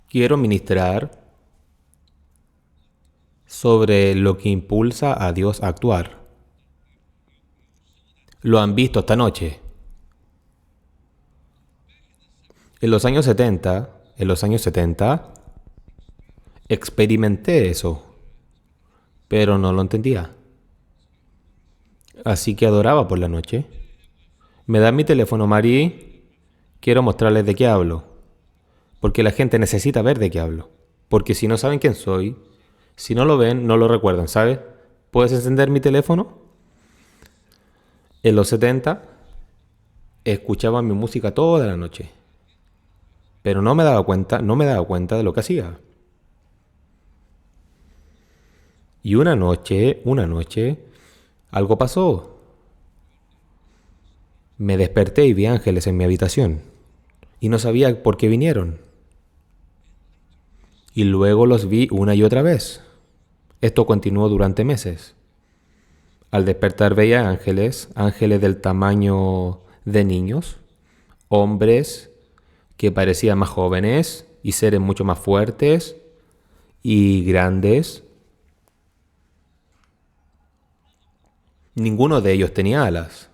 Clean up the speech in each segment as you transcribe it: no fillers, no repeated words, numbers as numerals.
Quiero ministrar sobre lo que impulsa a Dios a actuar. Lo han visto esta noche. En los años 70, experimenté eso, pero no lo entendía. Así que adoraba por la noche. Me da mi teléfono, Mari. Quiero mostrarles de qué hablo. Porque la gente necesita ver de qué hablo. Porque si no saben quién soy, si no lo ven, no lo recuerdan, ¿sabes? ¿Puedes encender mi teléfono? En los 70 escuchaba mi música toda la noche. Pero no me daba cuenta de lo que hacía. Y una noche, algo pasó. Me desperté y vi ángeles en mi habitación. Y no sabía por qué vinieron. Y luego los vi una y otra vez. Esto continuó durante meses. Al despertar veía ángeles, ángeles del tamaño de niños, hombres que parecían más jóvenes y seres mucho más fuertes y grandes. Ninguno de ellos tenía alas.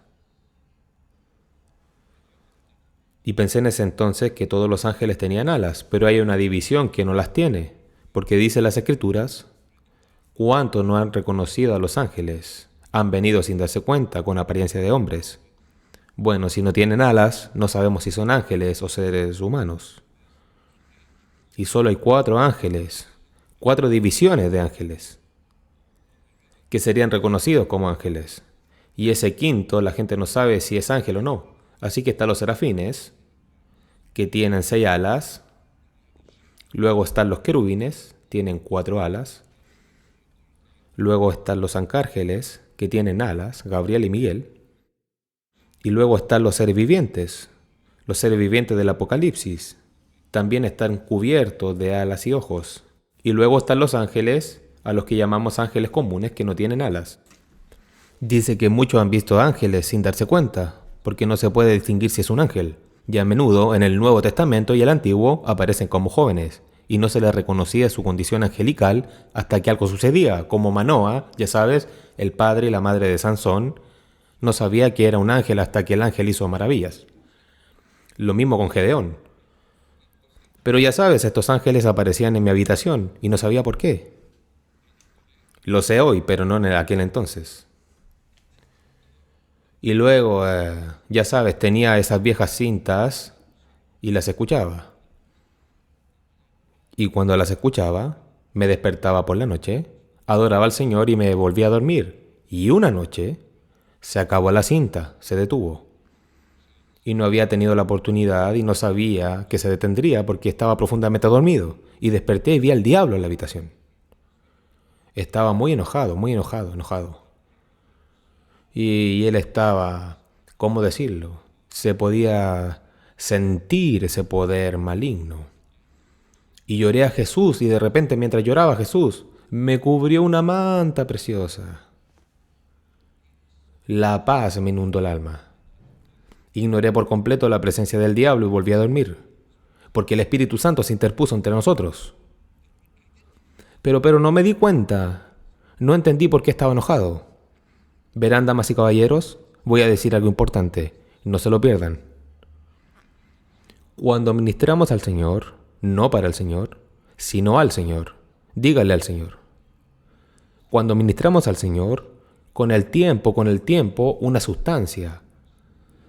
Y pensé en ese entonces que todos los ángeles tenían alas, pero hay una división que no las tiene, porque dice las escrituras, ¿cuántos no han reconocido a los ángeles? Han venido sin darse cuenta, con apariencia de hombres. Bueno, si no tienen alas, no sabemos si son ángeles o seres humanos. Y solo hay 4 ángeles, 4 divisiones de ángeles, que serían reconocidos como ángeles. Y ese quinto, la gente no sabe si es ángel o no. Así que están los serafines, que tienen 6 alas. Luego están los querubines, tienen 4 alas. Luego están los arcángeles, que tienen alas, Gabriel y Miguel. Y luego están los seres vivientes del Apocalipsis. También están cubiertos de alas y ojos. Y luego están los ángeles, a los que llamamos ángeles comunes, que no tienen alas. Dice que muchos han visto ángeles sin darse cuenta, porque no se puede distinguir si es un ángel. Y a menudo en el Nuevo Testamento y el Antiguo aparecen como jóvenes, y no se les reconocía su condición angelical hasta que algo sucedía, como Manoa, ya sabes, el padre y la madre de Sansón, no sabía que era un ángel hasta que el ángel hizo maravillas. Lo mismo con Gedeón. Pero ya sabes, estos ángeles aparecían en mi habitación y no sabía por qué. Lo sé hoy, pero no en aquel entonces. Y luego, ya sabes, tenía esas viejas cintas y las escuchaba. Y cuando las escuchaba, me despertaba por la noche, adoraba al Señor y me volvía a dormir. Y una noche se acabó la cinta, se detuvo. Y no había tenido la oportunidad y no sabía que se detendría porque estaba profundamente dormido. Y desperté y vi al diablo en la habitación. Estaba muy enojado, enojado. Y él estaba, ¿cómo decirlo? Se podía sentir ese poder maligno. Y lloré a Jesús y de repente mientras lloraba a Jesús, me cubrió una manta preciosa. La paz me inundó el alma. Ignoré por completo la presencia del diablo y volví a dormir, porque el Espíritu Santo se interpuso entre nosotros. Pero no me di cuenta. No entendí por qué estaba enojado. Verán, damas y caballeros, voy a decir algo importante. No se lo pierdan. Cuando ministramos al Señor, no para el Señor, sino al Señor, dígale al Señor. Cuando ministramos al Señor, con el tiempo, una sustancia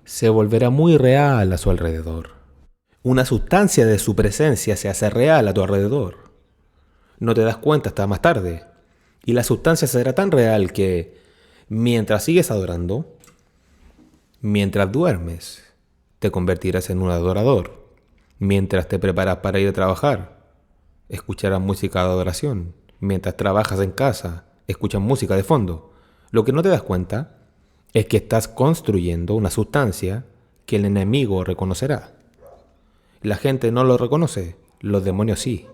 se volverá muy real a su alrededor. Una sustancia de su presencia se hace real a tu alrededor. No te das cuenta hasta más tarde. Y la sustancia será tan real que mientras sigues adorando, mientras duermes, te convertirás en un adorador. Mientras te preparas para ir a trabajar, escucharás música de adoración. Mientras trabajas en casa, escuchas música de fondo. Lo que no te das cuenta es que estás construyendo una sustancia que el enemigo reconocerá. La gente no lo reconoce, los demonios sí.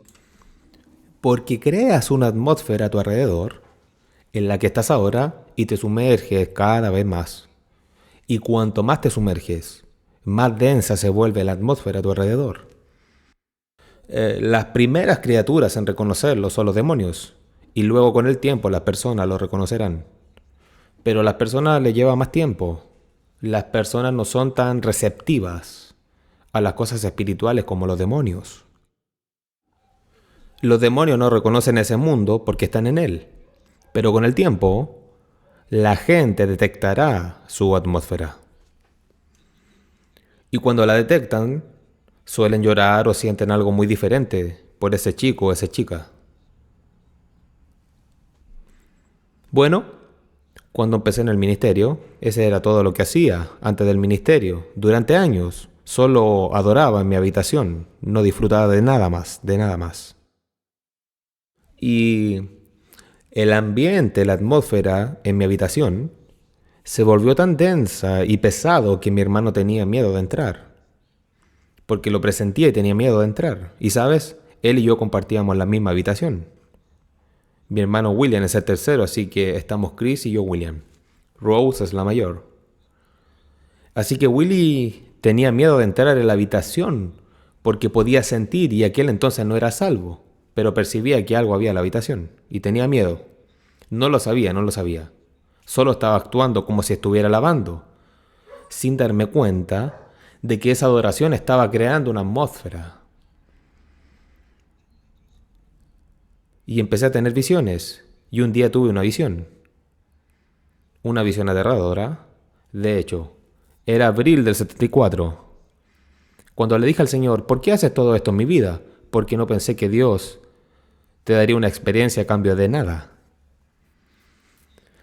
Porque creas una atmósfera a tu alrededor en la que estás ahora y te sumerges cada vez más. Y cuanto más te sumerges, más densa se vuelve la atmósfera a tu alrededor. Las primeras criaturas en reconocerlo son los demonios. Y luego con el tiempo las personas lo reconocerán. Pero a las personas les lleva más tiempo. Las personas no son tan receptivas a las cosas espirituales como los demonios. Los demonios no reconocen ese mundo porque están en él. Pero con el tiempo, la gente detectará su atmósfera. Y cuando la detectan, suelen llorar o sienten algo muy diferente por ese chico o esa chica. Bueno, cuando empecé en el ministerio, ese era todo lo que hacía antes del ministerio. Durante años, solo adoraba en mi habitación, no disfrutaba de nada más, de nada más. Y el ambiente, la atmósfera en mi habitación se volvió tan densa y pesado que mi hermano tenía miedo de entrar. Porque lo presentía y tenía miedo de entrar. Y sabes, él y yo compartíamos la misma habitación. Mi hermano William es el tercero, así que estamos Chris y yo William. Rose es la mayor. Así que Willy tenía miedo de entrar en la habitación porque podía sentir y aquel entonces no era salvo, pero percibía que algo había en la habitación y tenía miedo. No lo sabía, no lo sabía. Solo estaba actuando como si estuviera lavando, sin darme cuenta de que esa adoración estaba creando una atmósfera. Y empecé a tener visiones. Y un día tuve una visión. Una visión aterradora. De hecho, era abril del 74. Cuando le dije al Señor, ¿por qué haces todo esto en mi vida? Porque no pensé que Dios te daría una experiencia a cambio de nada.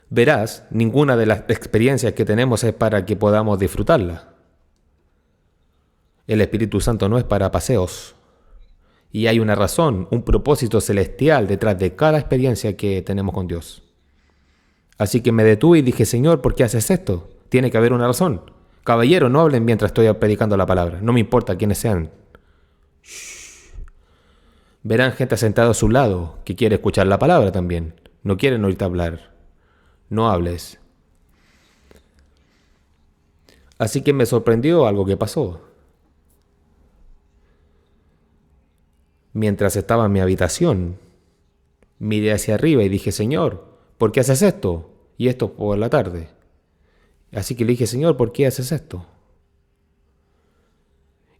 Verás, ninguna de las experiencias que tenemos es para que podamos disfrutarla. El Espíritu Santo no es para paseos. Y hay una razón, un propósito celestial detrás de cada experiencia que tenemos con Dios. Así que me detuve y dije, Señor, ¿por qué haces esto? Tiene que haber una razón. Caballero, no hablen mientras estoy predicando la palabra. No me importa quiénes sean. Shh. Verán gente sentada a su lado que quiere escuchar la palabra también. No quieren oírte hablar. No hables. Así que me sorprendió algo que pasó. Mientras estaba en mi habitación, miré hacia arriba y dije, Señor, ¿por qué haces esto? Y esto por la tarde. Así que le dije, Señor, ¿por qué haces esto?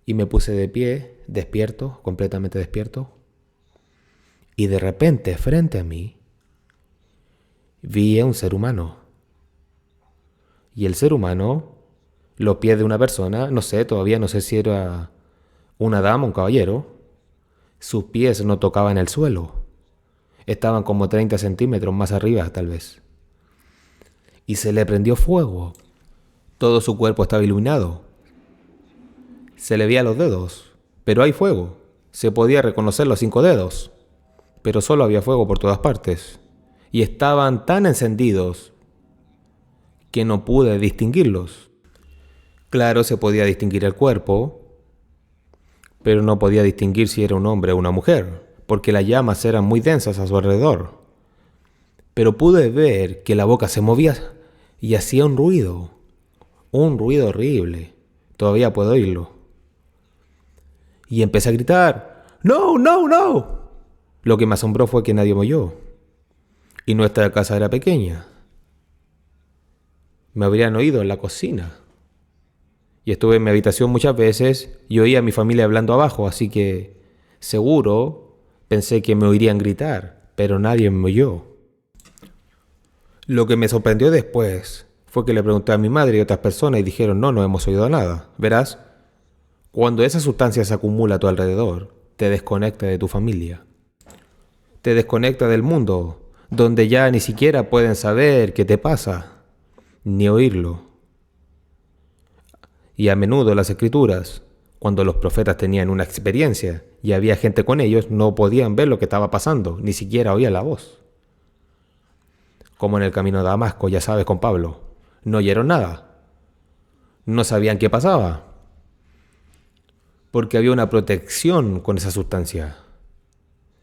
Y me puse de pie, despierto, completamente despierto. Y de repente, frente a mí, vi a un ser humano. Y el ser humano, los pies de una persona, no sé, todavía no sé si era una dama o un caballero, sus pies no tocaban el suelo. Estaban como 30 centímetros más arriba, tal vez. Y se le prendió fuego. Todo su cuerpo estaba iluminado. Se le veía los dedos, pero hay fuego. Se podía reconocer los 5 dedos, pero solo había fuego por todas partes. Y estaban tan encendidos que no pude distinguirlos. Claro, se podía distinguir el cuerpo, pero no podía distinguir si era un hombre o una mujer, porque las llamas eran muy densas a su alrededor. Pero pude ver que la boca se movía y hacía un ruido horrible. Todavía puedo oírlo. Y empecé a gritar, ¡No, no, no! Lo que me asombró fue que nadie me oyó. Y nuestra casa era pequeña. Me habrían oído en la cocina. Y estuve en mi habitación muchas veces y oía a mi familia hablando abajo, así que seguro pensé que me oirían gritar, pero nadie me oyó. Lo que me sorprendió después fue que le pregunté a mi madre y a otras personas y dijeron, no hemos oído nada. Verás, cuando esa sustancia se acumula a tu alrededor, te desconecta de tu familia. Te desconecta del mundo, donde ya ni siquiera pueden saber qué te pasa, ni oírlo. Y a menudo las escrituras, cuando los profetas tenían una experiencia y había gente con ellos, no podían ver lo que estaba pasando, ni siquiera oían la voz. Como en el camino de Damasco, ya sabes, con Pablo. No oyeron nada. No sabían qué pasaba. Porque había una protección con esa sustancia.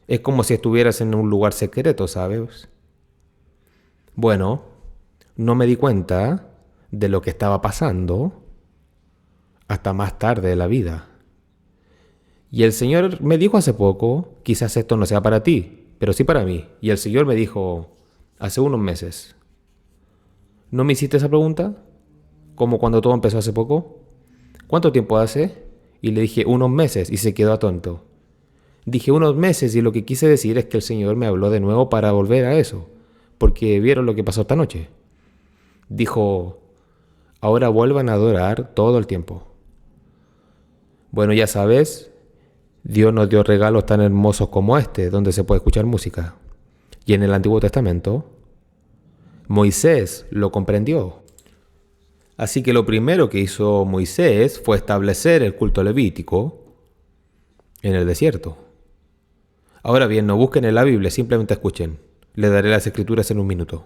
Es como si estuvieras en un lugar secreto, ¿sabes? Bueno, no me di cuenta de lo que estaba pasando hasta más tarde de la vida. Y el Señor me dijo hace poco, quizás esto no sea para ti, pero sí para mí. Y el Señor me dijo hace unos meses, ¿no me hiciste esa pregunta? Como cuando todo empezó hace poco. ¿Cuánto tiempo hace? Y le dije unos meses y se quedó atonto. Dije unos meses y lo que quise decir es que el Señor me habló de nuevo para volver a eso, porque vieron lo que pasó esta noche. Dijo, ahora vuelvan a adorar todo el tiempo. Bueno, ya sabes, Dios nos dio regalos tan hermosos como este, donde se puede escuchar música. Y en el Antiguo Testamento, Moisés lo comprendió. Así que lo primero que hizo Moisés fue establecer el culto levítico en el desierto. Ahora bien, no busquen en la Biblia, simplemente escuchen. Les daré las escrituras en un minuto.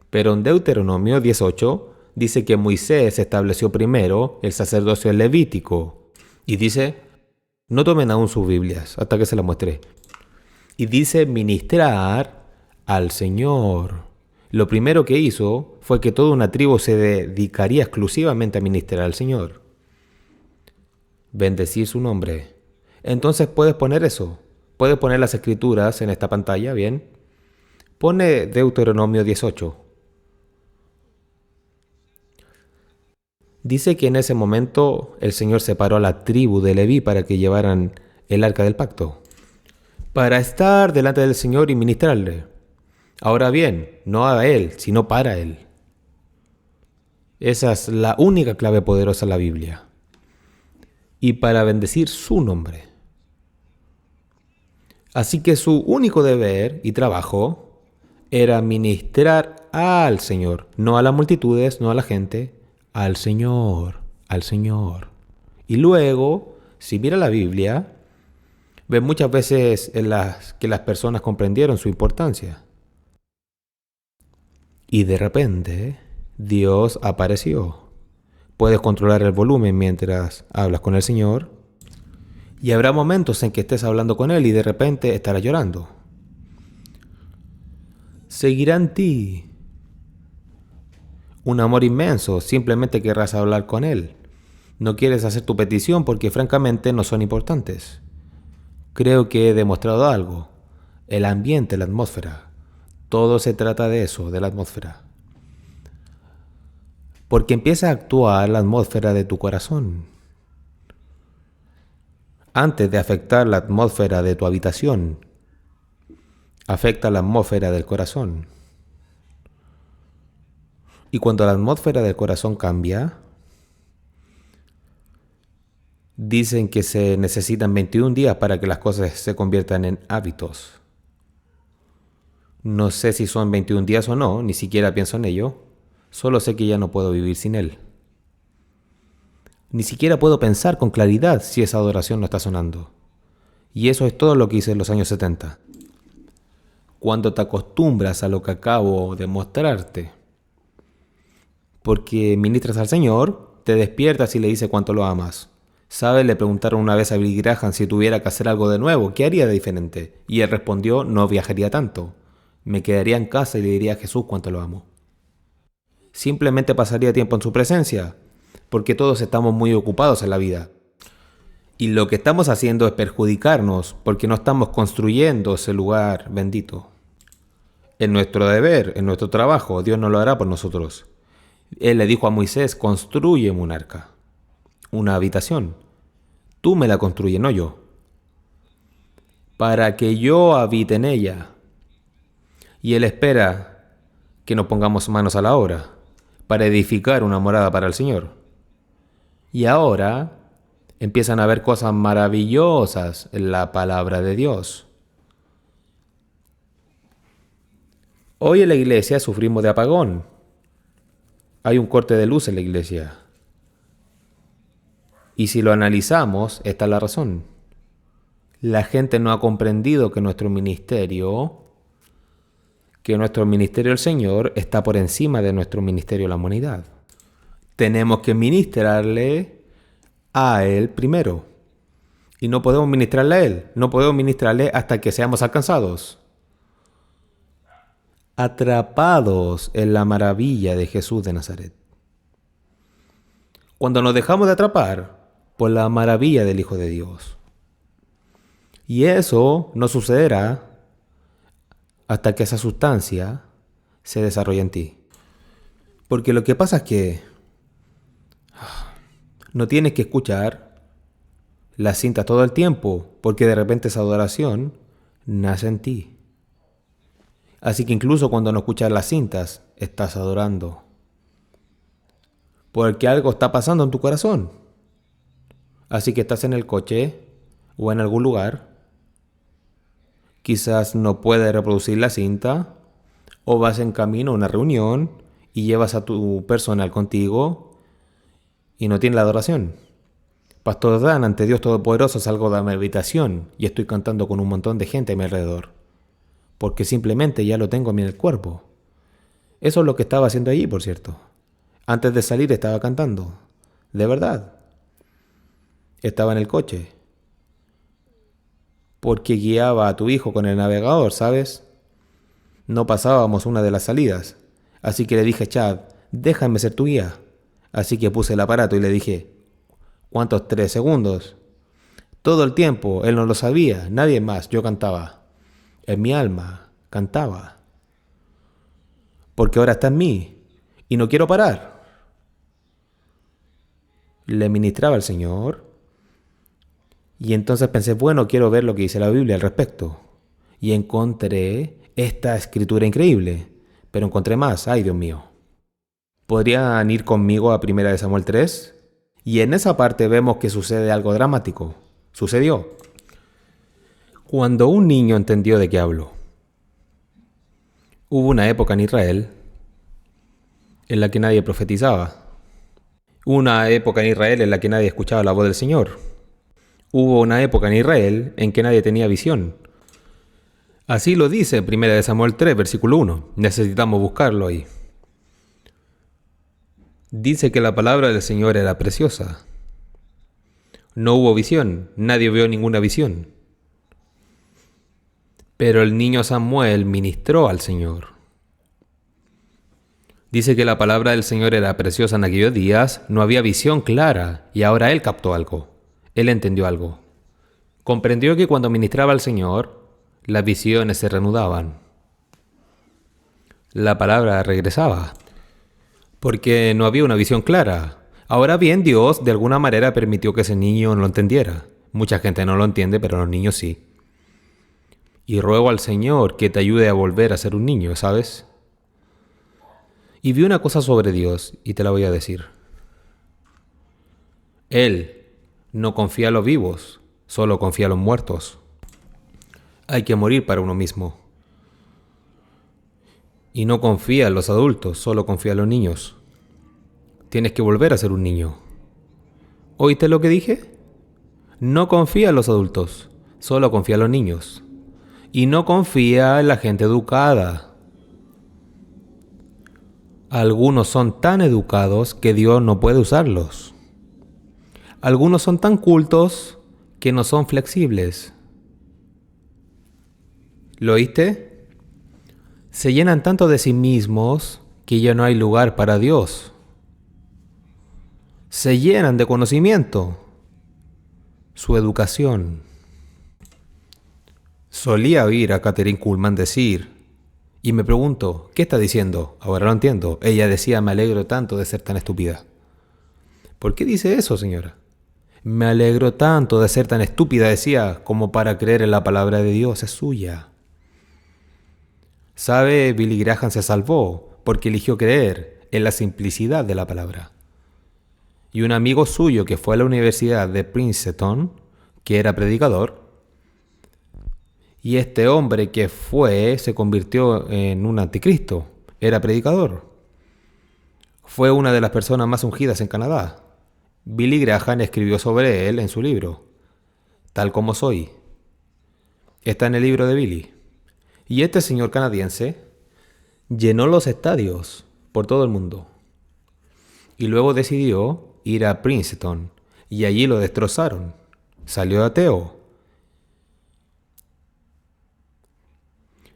Pero en Deuteronomio 18 dice que Moisés estableció primero el sacerdocio levítico. Y dice, no tomen aún sus Biblias hasta que se las muestre. Y dice ministrar al Señor. Lo primero que hizo fue que toda una tribu se dedicaría exclusivamente a ministrar al Señor. Bendecir su nombre. Entonces puedes poner eso. Puedes poner las escrituras en esta pantalla, ¿bien? Pone Deuteronomio 18. Dice que en ese momento el Señor separó a la tribu de Leví para que llevaran el arca del pacto, para estar delante del Señor y ministrarle. Ahora bien, no a Él, sino para Él. Esa es la única clave poderosa en la Biblia. Y para bendecir su nombre. Así que su único deber y trabajo era ministrar al Señor, no a las multitudes, no a la gente, al Señor, al Señor. Y luego, si mira la Biblia, ve muchas veces que las personas comprendieron su importancia. Y de repente, Dios apareció. Puedes controlar el volumen mientras hablas con el Señor. Y habrá momentos en que estés hablando con Él y de repente estarás llorando. Seguirá en ti un amor inmenso, simplemente querrás hablar con Él. No quieres hacer tu petición porque francamente no son importantes. Creo que he demostrado algo. El ambiente, la atmósfera. Todo se trata de eso, de la atmósfera. Porque empieza a actuar la atmósfera de tu corazón. Antes de afectar la atmósfera de tu habitación, afecta la atmósfera del corazón. Y cuando la atmósfera del corazón cambia, dicen que se necesitan 21 días para que las cosas se conviertan en hábitos. No sé si son 21 días o no, ni siquiera pienso en ello. Solo sé que ya no puedo vivir sin Él. Ni siquiera puedo pensar con claridad si esa adoración no está sonando. Y eso es todo lo que hice en los años 70. Cuando te acostumbras a lo que acabo de mostrarte, porque ministras al Señor, te despiertas y le dices cuánto lo amas. ¿Sabes? Le preguntaron una vez a Billy Graham si tuviera que hacer algo de nuevo, ¿qué haría de diferente? Y él respondió, no viajaría tanto. Me quedaría en casa y le diría a Jesús cuánto lo amo. Simplemente pasaría tiempo en su presencia, porque todos estamos muy ocupados en la vida. Y lo que estamos haciendo es perjudicarnos, porque no estamos construyendo ese lugar bendito. En nuestro deber, en nuestro trabajo, Dios no lo hará por nosotros. Él le dijo a Moisés, construyeme un arca, una habitación. Tú me la construyes, no yo. Para que yo habite en ella. Y Él espera que nos pongamos manos a la obra para edificar una morada para el Señor. Y ahora empiezan a ver cosas maravillosas en la palabra de Dios. Hoy en la iglesia sufrimos de apagón. Hay un corte de luz en la iglesia. Y si lo analizamos, esta es la razón. La gente no ha comprendido que nuestro ministerio del Señor está por encima de nuestro ministerio de la humanidad. Tenemos que ministrarle a Él primero. Y no podemos ministrarle a Él. No podemos ministrarle hasta que seamos alcanzados. Atrapados en la maravilla de Jesús de Nazaret. Cuando nos dejamos de atrapar por la maravilla del Hijo de Dios, Y eso no sucederá hasta que esa sustancia se desarrolle en ti. Porque lo que pasa es que no tienes que escuchar las cintas todo el tiempo, porque de repente esa adoración nace en ti. Así que incluso cuando no escuchas las cintas, estás adorando. Porque algo está pasando en tu corazón. Así que estás en el coche o en algún lugar. Quizás no puedes reproducir la cinta. O vas en camino a una reunión y llevas a tu personal contigo y no tienes la adoración. Pastor Dan, ante Dios Todopoderoso salgo de mi habitación y estoy cantando con un montón de gente a mi alrededor. Porque simplemente ya lo tengo en el cuerpo. Eso es lo que estaba haciendo allí, por cierto. Antes de salir estaba cantando. De verdad. Estaba en el coche. Porque guiaba a tu hijo con el navegador, ¿sabes? No pasábamos una de las salidas. Así que le dije, Chad, déjame ser tu guía. Así que puse el aparato y le dije, ¿cuántos 3 segundos? Todo el tiempo, él no lo sabía, nadie más, yo cantaba. En mi alma, cantaba. Porque ahora está en mí y no quiero parar. Le ministraba al Señor. Y entonces pensé, bueno, quiero ver lo que dice la Biblia al respecto. Y encontré esta escritura increíble. Pero encontré más, ay Dios mío. ¿Podrían ir conmigo a 1 Samuel 3? Y en esa parte vemos que sucede algo dramático. Sucedió. Cuando un niño entendió de qué hablo. Hubo una época en Israel en la que nadie profetizaba. Una época en Israel en la que nadie escuchaba la voz del Señor. Hubo una época en Israel en que nadie tenía visión. Así lo dice 1 Samuel 3, versículo 1. Necesitamos buscarlo ahí. Dice que la palabra del Señor era preciosa. No hubo visión, nadie vio ninguna visión. Pero el niño Samuel ministró al Señor. Dice que la palabra del Señor era preciosa en aquellos días, no había visión clara, y ahora él captó algo. Él entendió algo. Comprendió que cuando ministraba al Señor, las visiones se reanudaban. La palabra regresaba. Porque no había una visión clara. Ahora bien, Dios de alguna manera permitió que ese niño no lo entendiera. Mucha gente no lo entiende, pero los niños sí. Y ruego al Señor que te ayude a volver a ser un niño, ¿sabes? Y vi una cosa sobre Dios, y te la voy a decir. Él no confía a los vivos, solo confía a los muertos. Hay que morir para uno mismo. Y no confía en los adultos, solo confía en los niños. Tienes que volver a ser un niño. ¿Oíste lo que dije? No confía en los adultos, solo confía en los niños. Y no confía en la gente educada. Algunos son tan educados que Dios no puede usarlos. Algunos son tan cultos que no son flexibles. ¿Lo oíste? Se llenan tanto de sí mismos que ya no hay lugar para Dios. Se llenan de conocimiento. Su educación. Solía oír a Katherine Kuhlman decir, y me pregunto, ¿qué está diciendo? Ahora lo entiendo. Ella decía, me alegro tanto de ser tan estúpida. ¿Por qué dice eso, señora? Me alegro tanto de ser tan estúpida, decía, como para creer en la palabra de Dios, es suya. ¿Sabe? Billy Graham se salvó porque eligió creer en la simplicidad de la palabra. Y un amigo suyo que fue a la Universidad de Princeton, que era predicador, y este hombre que se convirtió en un anticristo, era predicador. Fue una de las personas más ungidas en Canadá. Billy Graham escribió sobre él en su libro, Tal como soy. Está en el libro de Billy. Y este señor canadiense llenó los estadios por todo el mundo. Y luego decidió ir a Princeton y allí lo destrozaron. Salió ateo.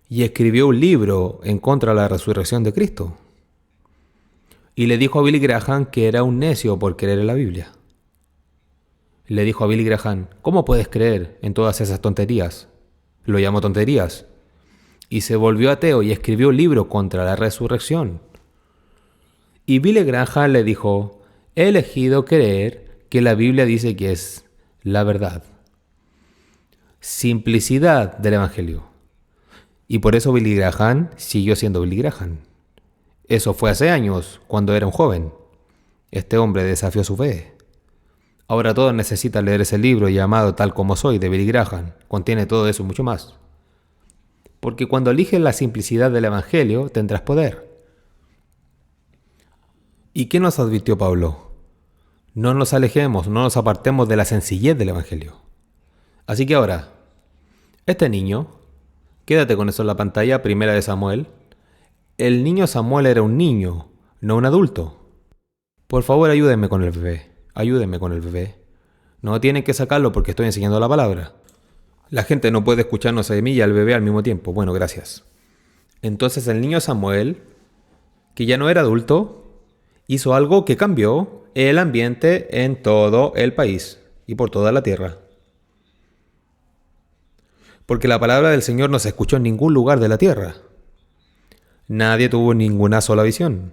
Y escribió un libro en contra de la resurrección de Cristo. Y le dijo a Billy Graham que era un necio por creer en la Biblia. Le dijo a Billy Graham, ¿cómo puedes creer en todas esas tonterías? Lo llamó tonterías. Y se volvió ateo y escribió un libro contra la resurrección. Y Billy Graham le dijo, he elegido creer que la Biblia dice que es la verdad. Simplicidad del Evangelio. Y por eso Billy Graham siguió siendo Billy Graham. Eso fue hace años, cuando era un joven. Este hombre desafió su fe. Ahora todos necesitan leer ese libro llamado Tal como soy, de Billy Graham. Contiene todo eso y mucho más. Porque cuando eliges la simplicidad del Evangelio, tendrás poder. ¿Y qué nos advirtió Pablo? No nos alejemos, no nos apartemos de la sencillez del Evangelio. Así que ahora, este niño, quédate con eso en la pantalla, primera de Samuel. El niño Samuel era un niño, no un adulto. Por favor, ayúdenme con el bebé. Ayúdenme con el bebé. No tienen que sacarlo porque estoy enseñando la palabra. La gente no puede escucharnos a mí y al bebé al mismo tiempo. Bueno, gracias. Entonces el niño Samuel, que ya no era adulto, hizo algo que cambió el ambiente en todo el país y por toda la tierra. Porque la palabra del Señor no se escuchó en ningún lugar de la tierra. Nadie tuvo ninguna sola visión.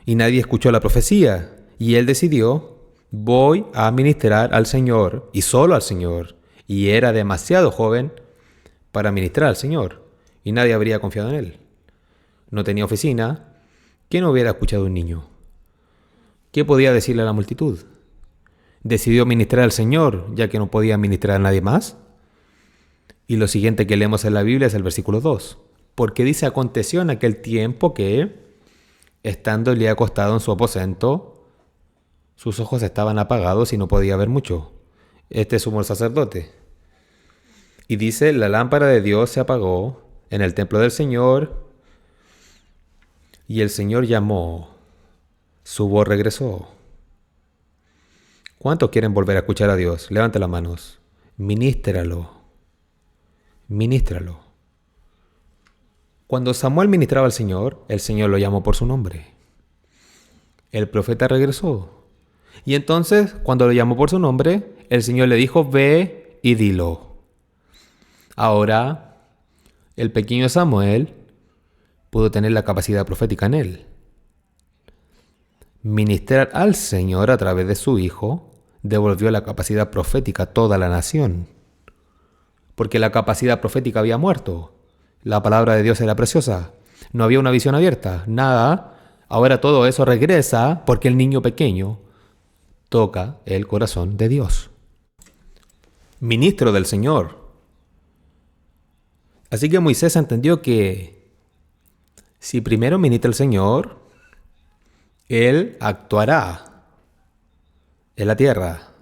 Y nadie escuchó la profecía. Y él decidió, voy a ministrar al Señor y solo al Señor. Y era demasiado joven para ministrar al Señor. Y nadie habría confiado en él. No tenía oficina. ¿Quién hubiera escuchado a un niño? ¿Qué podía decirle a la multitud? Decidió ministrar al Señor, ya que no podía ministrar a nadie más. Y lo siguiente que leemos en la Biblia es el versículo 2. Porque dice, aconteció en aquel tiempo que, estando Elías acostado en su aposento, sus ojos estaban apagados y no podía ver mucho. Este es sumo sacerdote. Y dice, la lámpara de Dios se apagó en el templo del Señor, y el Señor llamó, su voz regresó. ¿Cuántos quieren volver a escuchar a Dios? Levante las manos. Ministralo. Ministralo. Cuando Samuel ministraba al Señor, el Señor lo llamó por su nombre. El profeta regresó. Y entonces, cuando lo llamó por su nombre, el Señor le dijo, ve y dilo. Ahora, el pequeño Samuel pudo tener la capacidad profética en él. Ministrar al Señor a través de su Hijo devolvió la capacidad profética a toda la nación. Porque la capacidad profética había muerto. La palabra de Dios era preciosa. No había una visión abierta. Nada. Ahora todo eso regresa porque el niño pequeño toca el corazón de Dios. Ministro del Señor. Así que Moisés entendió que si primero ministra el Señor, Él actuará en la tierra.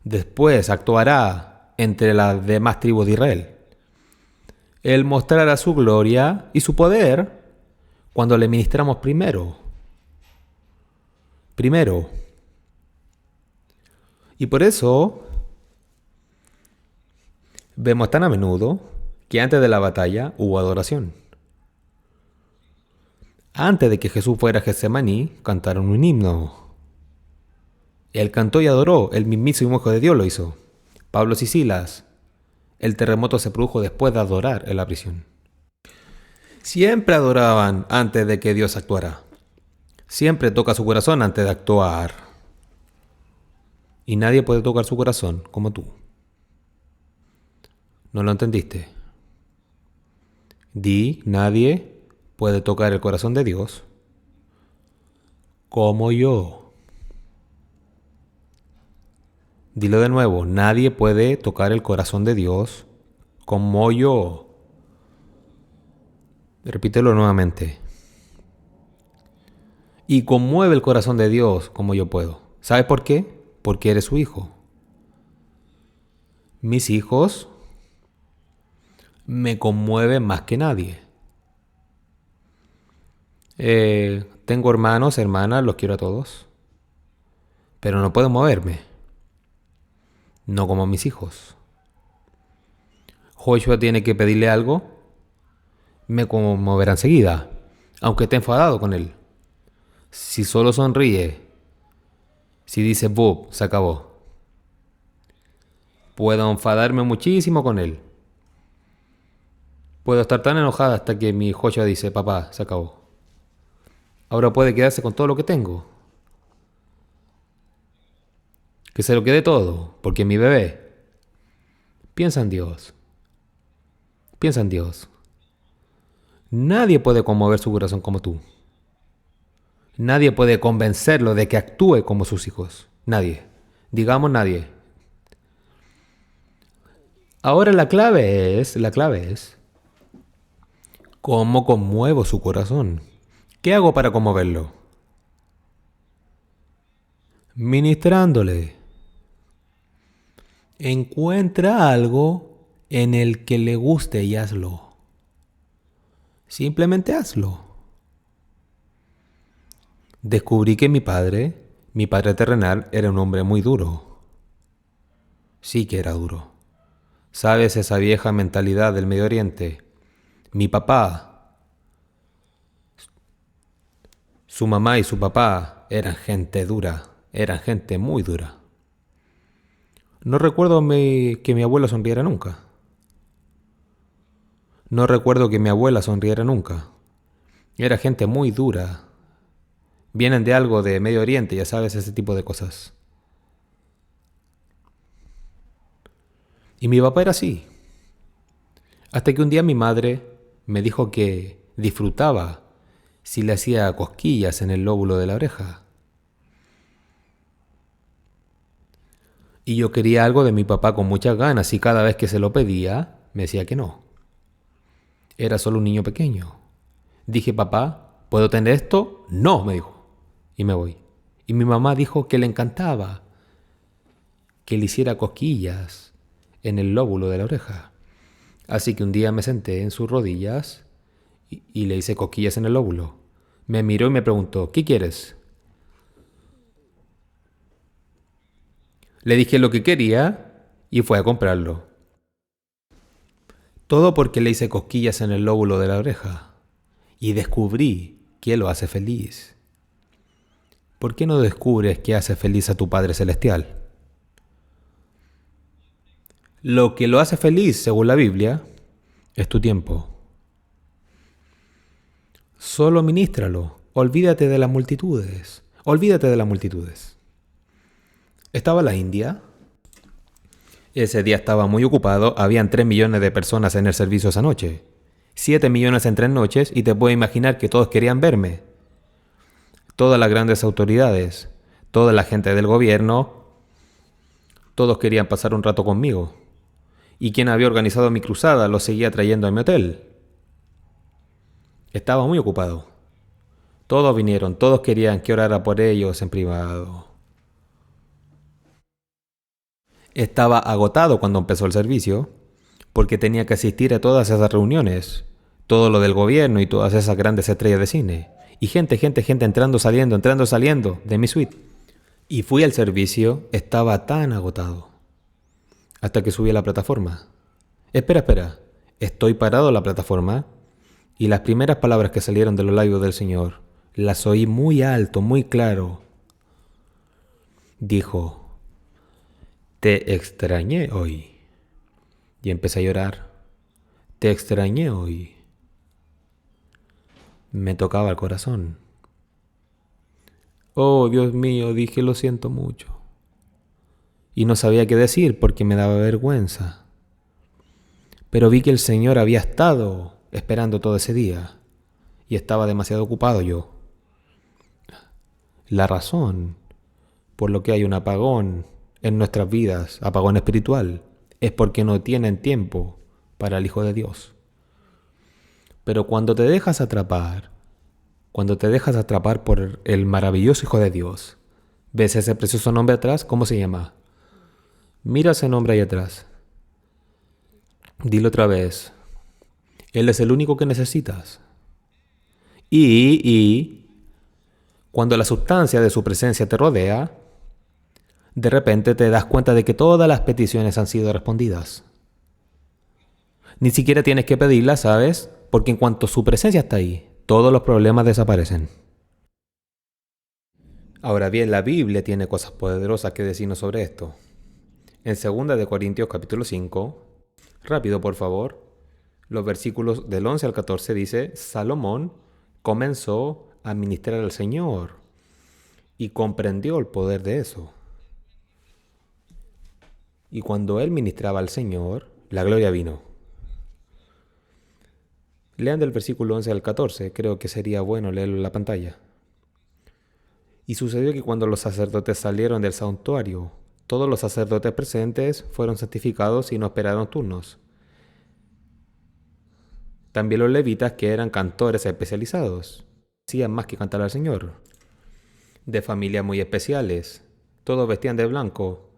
Después actuará entre las demás tribus de Israel. Él mostrará su gloria y su poder cuando le ministramos primero. Primero. Y por eso vemos tan a menudo que antes de la batalla hubo adoración. Antes de que Jesús fuera a Getsemaní, cantaron un himno. Él cantó y adoró, el mismísimo Hijo de Dios lo hizo. Pablo y Silas. El terremoto se produjo después de adorar en la prisión. Siempre adoraban antes de que Dios actuara. Siempre toca su corazón antes de actuar. Y nadie puede tocar su corazón como tú. ¿No lo entendiste? Di, nadie puede tocar el corazón de Dios como yo. Dilo de nuevo, nadie puede tocar el corazón de Dios como yo. Repítelo nuevamente. Y conmueve el corazón de Dios como yo puedo. ¿Sabes por qué? Porque eres su hijo. Mis hijos me conmueven más que nadie. Tengo hermanos, hermanas, los quiero a todos. Pero no puedo moverme. No como mis hijos. Joshua tiene que pedirle algo, me conmoverá enseguida, aunque esté enfadado con él. Si solo sonríe, si dice bub, se acabó. Puedo enfadarme muchísimo con él. Puedo estar tan enojada hasta que mi joya dice, papá, se acabó. Ahora puede quedarse con todo lo que tengo. Que se lo quede todo, porque es mi bebé. Piensa en Dios. Piensa en Dios. Nadie puede conmover su corazón como tú. Nadie puede convencerlo de que actúe como sus hijos. Nadie. Digamos nadie. Ahora la clave es, ¿cómo conmuevo su corazón? ¿Qué hago para conmoverlo? Ministrándole. Encuentra algo en el que le guste y hazlo. Simplemente hazlo. Descubrí que mi padre terrenal, era un hombre muy duro. Sí que era duro. ¿Sabes esa vieja mentalidad del Medio Oriente? Mi papá, su mamá y su papá eran gente dura, eran gente muy dura. No recuerdo que mi abuelo sonriera nunca. No recuerdo que mi abuela sonriera nunca. Era gente muy dura. Vienen de algo de Medio Oriente, ya sabes, ese tipo de cosas. Y mi papá era así. Hasta que un día mi madre me dijo que disfrutaba si le hacía cosquillas en el lóbulo de la oreja. Y yo quería algo de mi papá con muchas ganas y cada vez que se lo pedía, me decía que no. Era solo un niño pequeño. Dije, papá, ¿puedo tener esto? No, me dijo. Y me voy. Y mi mamá dijo que le encantaba que le hiciera cosquillas en el lóbulo de la oreja. Así que un día me senté en sus rodillas y le hice cosquillas en el lóbulo. Me miró y me preguntó, ¿qué quieres? Le dije lo que quería y fue a comprarlo. Todo porque le hice cosquillas en el lóbulo de la oreja y descubrí que lo hace feliz. ¿Por qué no descubres que hace feliz a tu Padre Celestial? Lo que lo hace feliz, según la Biblia, es tu tiempo. Solo ministralo. Olvídate de las multitudes. Olvídate de las multitudes. Estaba la India. Ese día estaba muy ocupado. Habían 3 millones de personas en el servicio esa noche. 7 millones en 3 noches y te puedes imaginar que todos querían verme. Todas las grandes autoridades, toda la gente del gobierno, todos querían pasar un rato conmigo. Y quien había organizado mi cruzada lo seguía trayendo a mi hotel. Estaba muy ocupado. Todos vinieron, todos querían que orara por ellos en privado. Estaba agotado cuando empezó el servicio, porque tenía que asistir a todas esas reuniones, todo lo del gobierno y todas esas grandes estrellas de cine. Y gente entrando, saliendo de mi suite. Y fui al servicio, estaba tan agotado. Hasta que subí a la plataforma. Espera. Estoy parado en la plataforma y las primeras palabras que salieron de los labios del Señor las oí muy alto, muy claro. Dijo, te extrañé hoy. Y empecé a llorar. Te extrañé hoy. Me tocaba el corazón. Oh, Dios mío, dije, lo siento mucho. Y no sabía qué decir porque me daba vergüenza. Pero vi que el Señor había estado esperando todo ese día y estaba demasiado ocupado yo. La razón por lo que hay un apagón en nuestras vidas, apagón espiritual, es porque no tienen tiempo para el Hijo de Dios. Pero cuando te dejas atrapar por el maravilloso Hijo de Dios, ¿ves ese precioso nombre atrás? ¿Cómo se llama? Mira ese nombre ahí atrás. Dilo otra vez. Él es el único que necesitas. Y cuando la sustancia de su presencia te rodea, de repente te das cuenta de que todas las peticiones han sido respondidas. Ni siquiera tienes que pedirlas, ¿sabes? Porque en cuanto su presencia está ahí, todos los problemas desaparecen. Ahora bien, la Biblia tiene cosas poderosas que decirnos sobre esto. En 2 capítulo 5, rápido por favor, los versículos del 11 al 14 dice, Salomón comenzó a ministrar al Señor y comprendió el poder de eso. Y cuando él ministraba al Señor, la gloria vino. Lean del versículo 11 al 14, creo que sería bueno leerlo en la pantalla. Y sucedió que cuando los sacerdotes salieron del santuario, todos los sacerdotes presentes fueron santificados y no esperaron turnos. También los levitas, que eran cantores especializados, hacían más que cantar al Señor. De familias muy especiales, todos vestían de blanco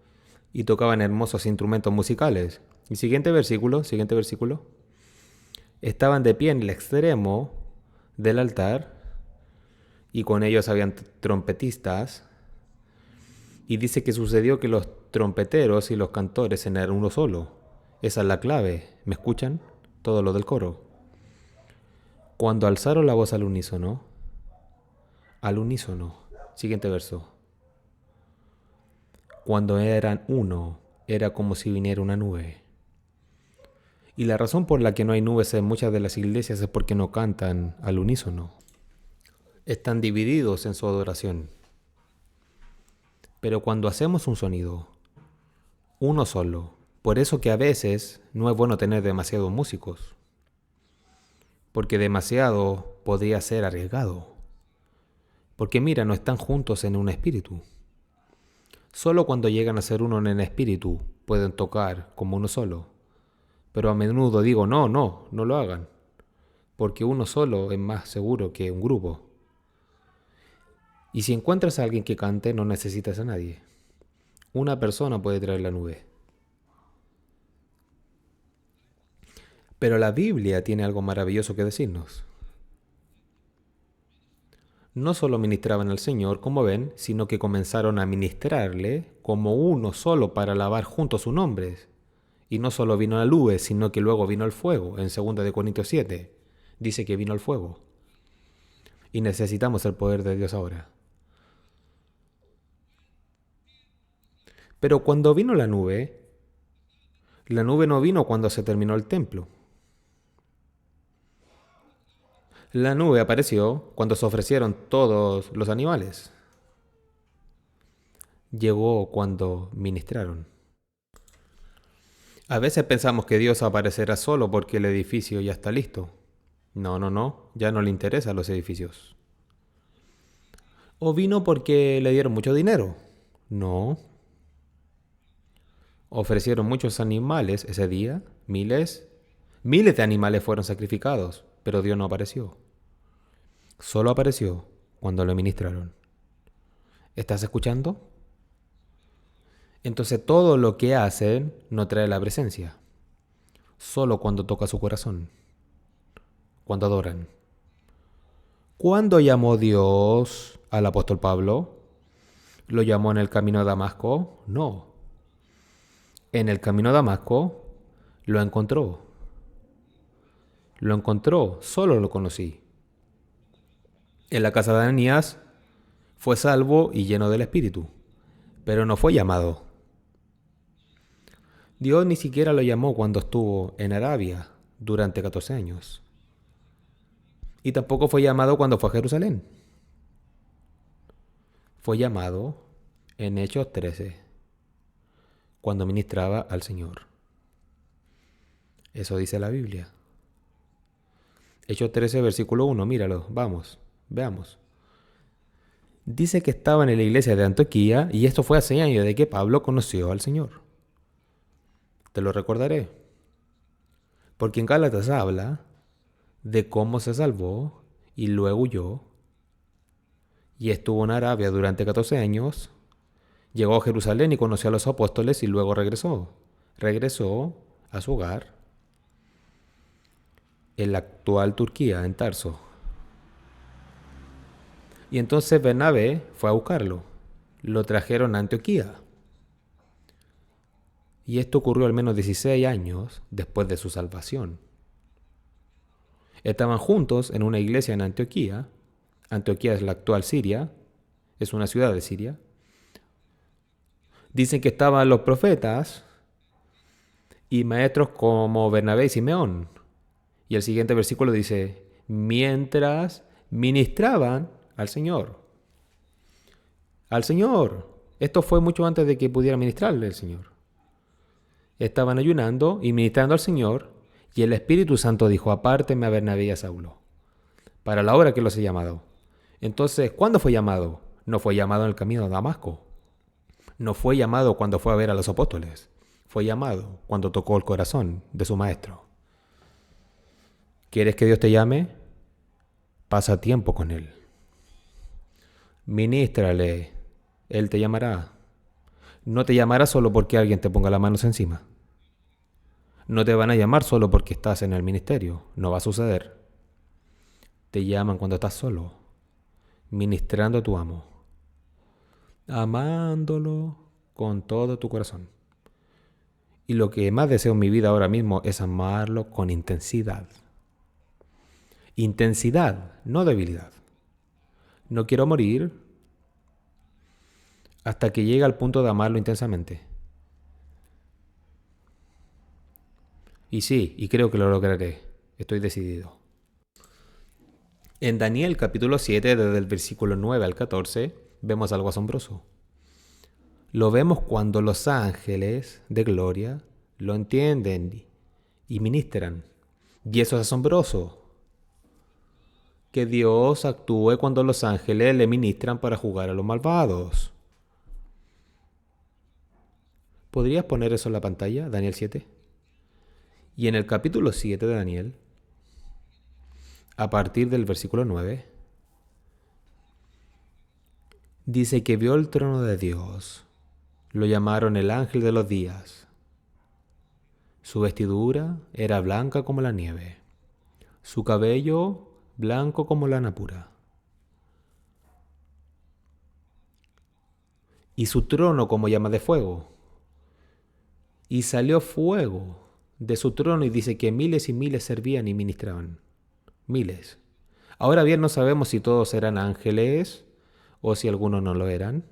y tocaban hermosos instrumentos musicales. Y siguiente versículo. Estaban de pie en el extremo del altar y con ellos habían trompetistas. Y dice que sucedió que los trompeteros y los cantores eran uno solo. Esa es la clave. ¿Me escuchan? Todo lo del coro. Cuando alzaron la voz al unísono. Siguiente verso. Cuando eran uno, era como si viniera una nube. Y la razón por la que no hay nubes en muchas de las iglesias es porque no cantan al unísono. Están divididos en su adoración. Pero cuando hacemos un sonido, uno solo, por eso que a veces no es bueno tener demasiados músicos, porque demasiado podría ser arriesgado. Porque mira, no están juntos en un espíritu. Solo cuando llegan a ser uno en el espíritu pueden tocar como uno solo. Pero a menudo digo, no lo hagan, porque uno solo es más seguro que un grupo. Y si encuentras a alguien que cante, no necesitas a nadie. Una persona puede traer la nube. Pero la Biblia tiene algo maravilloso que decirnos. No solo ministraban al Señor, como ven, sino que comenzaron a ministrarle como uno solo para alabar juntos su nombre. Y no solo vino la nube, sino que luego vino el fuego. En 2 Corintios 7 dice que vino el fuego. Y necesitamos el poder de Dios ahora. Pero cuando vino la nube no vino cuando se terminó el templo. La nube apareció cuando se ofrecieron todos los animales. Llegó cuando ministraron. A veces pensamos que Dios aparecerá solo porque el edificio ya está listo. No, ya no le interesan los edificios. ¿O vino porque le dieron mucho dinero? No. Ofrecieron muchos animales ese día, miles de animales fueron sacrificados, pero Dios no apareció. Solo apareció cuando lo ministraron. ¿Estás escuchando? Entonces todo lo que hacen no trae la presencia. Solo cuando toca su corazón. Cuando adoran. ¿Cuándo llamó Dios al apóstol Pablo? ¿Lo llamó en el camino a Damasco? No. En el camino a Damasco lo encontró. Lo encontró, solo lo conocí. En la casa de Ananías fue salvo y lleno del Espíritu, pero no fue llamado. Dios ni siquiera lo llamó cuando estuvo en Arabia durante 14 años. Y tampoco fue llamado cuando fue a Jerusalén. Fue llamado en Hechos 13, cuando ministraba al Señor. Eso dice la Biblia. Hechos 13, versículo 1, míralo, vamos, veamos. Dice que estaba en la iglesia de Antioquía y esto fue hace años de que Pablo conoció al Señor. Te lo recordaré. Porque en Gálatas habla de cómo se salvó y luego huyó. Y estuvo en Arabia durante 14 años. Llegó a Jerusalén y conoció a los apóstoles y luego regresó. Regresó a su hogar en la actual Turquía, en Tarso. Y entonces Bernabé fue a buscarlo. Lo trajeron a Antioquía. Y esto ocurrió al menos 16 años después de su salvación. Estaban juntos en una iglesia en Antioquía. Antioquía es la actual Siria. Es una ciudad de Siria. Dicen que estaban los profetas y maestros como Bernabé y Simeón. Y el siguiente versículo dice, mientras ministraban al Señor. Al Señor. Esto fue mucho antes de que pudiera ministrarle el Señor. Estaban ayunando y ministrando al Señor, y el Espíritu Santo dijo, apárteme a Bernabé y a Saulo, para la obra que los he llamado. Entonces, ¿cuándo fue llamado? No fue llamado en el camino a Damasco. No fue llamado cuando fue a ver a los apóstoles. Fue llamado cuando tocó el corazón de su maestro. ¿Quieres que Dios te llame? Pasa tiempo con Él. Ministrale. Él te llamará. No te llamará solo porque alguien te ponga las manos encima. No te van a llamar solo porque estás en el ministerio. No va a suceder. Te llaman cuando estás solo, ministrando a tu amo, amándolo con todo tu corazón. Y lo que más deseo en mi vida ahora mismo es amarlo con intensidad. Intensidad, no debilidad. No quiero morir hasta que llegue al punto de amarlo intensamente. Y sí, y creo que lo lograré. Estoy decidido. En Daniel capítulo 7, desde el versículo 9 al 14, vemos algo asombroso. Lo vemos cuando los ángeles de gloria lo entienden y ministran. Y eso es asombroso. Que Dios actúe cuando los ángeles le ministran para jugar a los malvados. ¿Podrías poner eso en la pantalla, Daniel 7? Y en el capítulo 7 de Daniel, a partir del versículo 9, dice que vio el trono de Dios. Lo llamaron el ángel de los días. Su vestidura era blanca como la nieve. Su cabello blanco como lana pura. Y su trono como llama de fuego. Y salió fuego de su trono y dice que miles y miles servían y ministraban. Miles. Ahora bien, no sabemos si todos eran ángeles o si algunos no lo eran.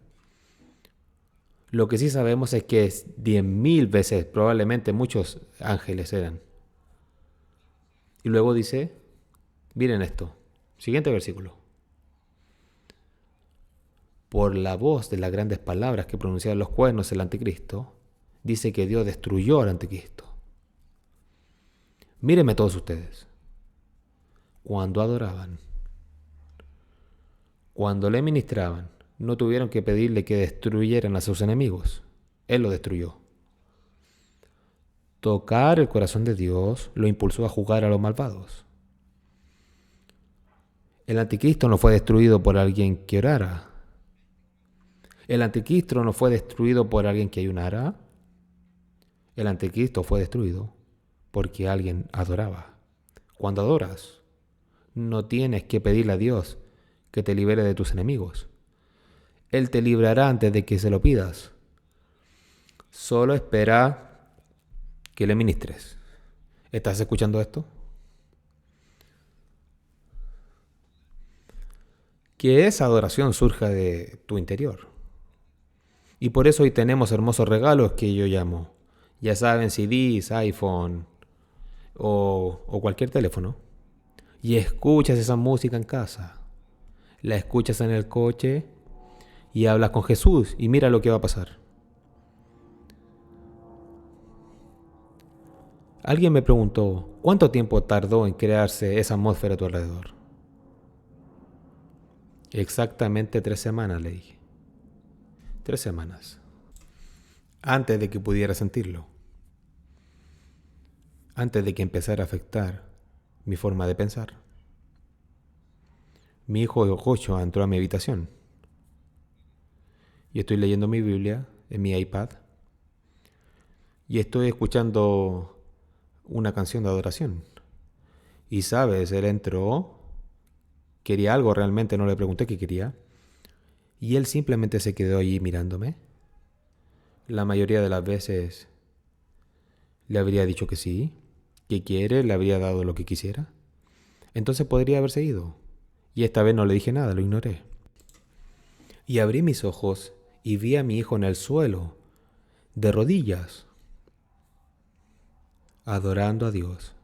Lo que sí sabemos es que 10.000 veces, probablemente muchos ángeles eran. Y luego dice, miren esto, siguiente versículo. Por la voz de las grandes palabras que pronunciaban los cuernos el anticristo, dice que Dios destruyó al anticristo. Mírenme todos ustedes. Cuando adoraban, cuando le ministraban, no tuvieron que pedirle que destruyeran a sus enemigos. Él lo destruyó. Tocar el corazón de Dios lo impulsó a jugar a los malvados. El anticristo no fue destruido por alguien que orara. El anticristo no fue destruido por alguien que ayunara. El anticristo fue destruido porque alguien adoraba. Cuando adoras, no tienes que pedirle a Dios que te libere de tus enemigos. Él te librará antes de que se lo pidas. Solo espera que le ministres. ¿Estás escuchando esto? Que esa adoración surja de tu interior. Y por eso hoy tenemos hermosos regalos que yo llamo, ya saben, CDs, iPhone o cualquier teléfono. Y escuchas esa música en casa. La escuchas en el coche y hablas con Jesús y mira lo que va a pasar. Alguien me preguntó, ¿cuánto tiempo tardó en crearse esa atmósfera a tu alrededor? Exactamente 3 semanas, le dije. 3 semanas. Antes de que pudiera sentirlo. Antes de que empezara a afectar mi forma de pensar. Mi hijo Joshua entró a mi habitación. Y estoy leyendo mi Biblia en mi iPad. Y estoy escuchando una canción de adoración. Y sabes, él entró, quería algo, realmente no le pregunté qué quería. Y él simplemente se quedó allí mirándome. La mayoría de las veces le habría dicho que sí, que quiere, le habría dado lo que quisiera. Entonces podría haberse ido. Y esta vez no le dije nada, lo ignoré. Y abrí mis ojos y vi a mi hijo en el suelo, de rodillas, adorando a Dios.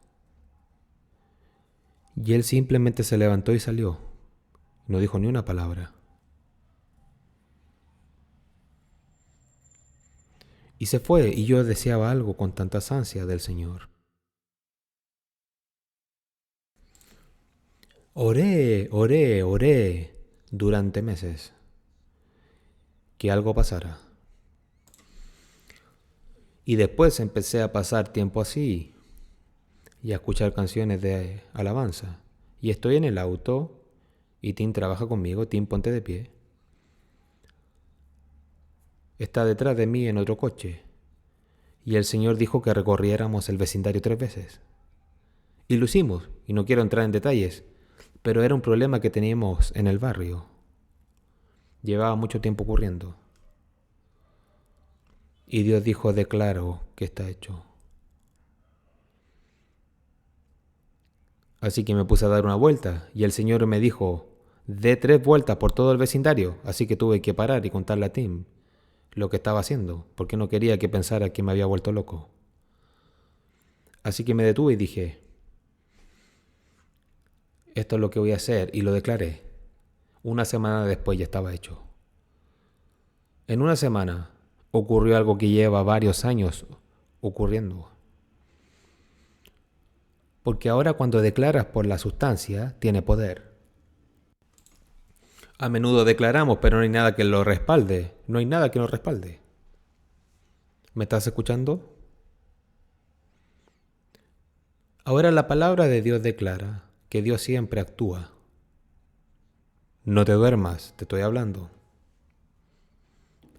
Y él simplemente se levantó y salió. No dijo ni una palabra. Y se fue, y yo deseaba algo con tantas ansias del Señor. Oré durante meses que algo pasara. Y después empecé a pasar tiempo así y a escuchar canciones de alabanza. Y estoy en el auto y Tim trabaja conmigo. Tim, ponte de pie. Está detrás de mí en otro coche. Y el Señor dijo que recorriéramos el vecindario 3 veces. Y lo hicimos, y no quiero entrar en detalles, pero era un problema que teníamos en el barrio. Llevaba mucho tiempo ocurriendo. Y Dios dijo, declaro que está hecho. Así que me puse a dar una vuelta, y el Señor me dijo, dé 3 vueltas por todo el vecindario, así que tuve que parar y contarle a Tim lo que estaba haciendo, porque no quería que pensara que me había vuelto loco. Así que me detuve y dije, esto es lo que voy a hacer, y lo declaré. Una semana después ya estaba hecho. En una semana ocurrió algo que lleva varios años ocurriendo. Porque ahora cuando declaras por la sustancia, tiene poder. A menudo declaramos, pero no hay nada que lo respalde. No hay nada que nos respalde. ¿Me estás escuchando? Ahora la palabra de Dios declara que Dios siempre actúa. No te duermas, te estoy hablando.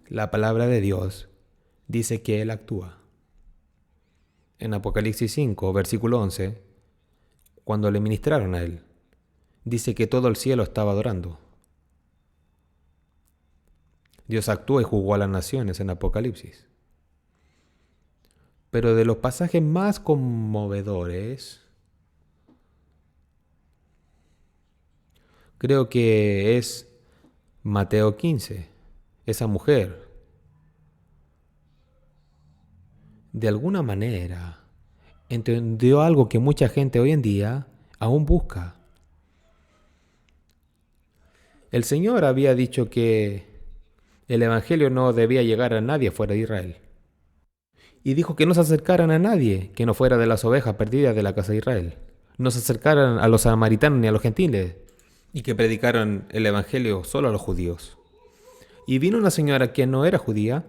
La palabra de Dios dice que Él actúa. En Apocalipsis 5, versículo 11, cuando le ministraron a Él, dice que todo el cielo estaba adorando. Dios actúa y juzgó a las naciones en Apocalipsis. Pero de los pasajes más conmovedores, creo que es Mateo 15. Esa mujer, de alguna manera, entendió algo que mucha gente hoy en día aún busca. El Señor había dicho que el Evangelio no debía llegar a nadie fuera de Israel. Y dijo que no se acercaran a nadie que no fuera de las ovejas perdidas de la casa de Israel. No se acercaran a los samaritanos ni a los gentiles. Y que predicaran el Evangelio solo a los judíos. Y vino una señora que no era judía,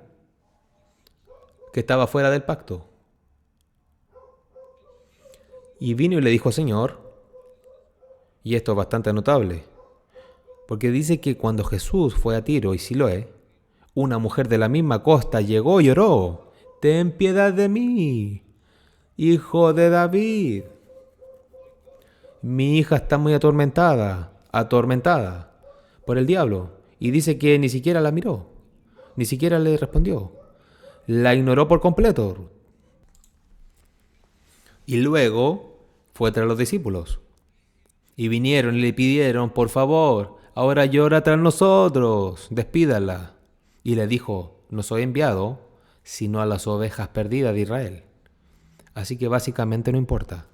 que estaba fuera del pacto. Y vino y le dijo, Señor, y esto es bastante notable, porque dice que cuando Jesús fue a Tiro y Siloé, una mujer de la misma costa llegó y oró, ten piedad de mí, hijo de David. Mi hija está muy atormentada por el diablo. Y dice que ni siquiera la miró, ni siquiera le respondió. La ignoró por completo. Y luego fue tras los discípulos. Y vinieron y le pidieron, por favor, ahora llora tras nosotros, despídala. Y le dijo, no soy enviado, sino a las ovejas perdidas de Israel. Así que básicamente no importa.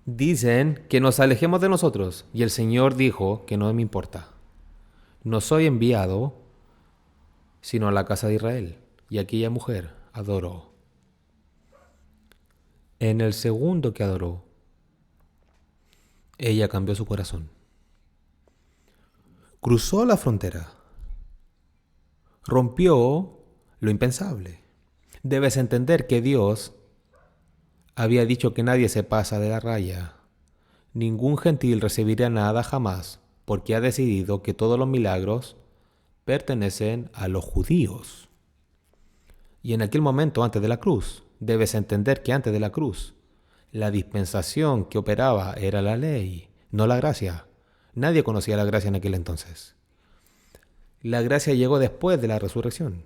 Dicen que nos alejemos de nosotros, y el Señor dijo que no me importa. No soy enviado, sino a la casa de Israel. Y aquella mujer adoró. En el segundo que adoró, ella cambió su corazón. Cruzó la frontera. Rompió lo impensable. Debes entender que Dios había dicho que nadie se pasa de la raya. Ningún gentil recibirá nada jamás, porque ha decidido que todos los milagros pertenecen a los judíos. Y en aquel momento, antes de la cruz, debes entender que antes de la cruz, la dispensación que operaba era la ley, no la gracia. Nadie conocía la gracia en aquel entonces. La gracia llegó después de la resurrección.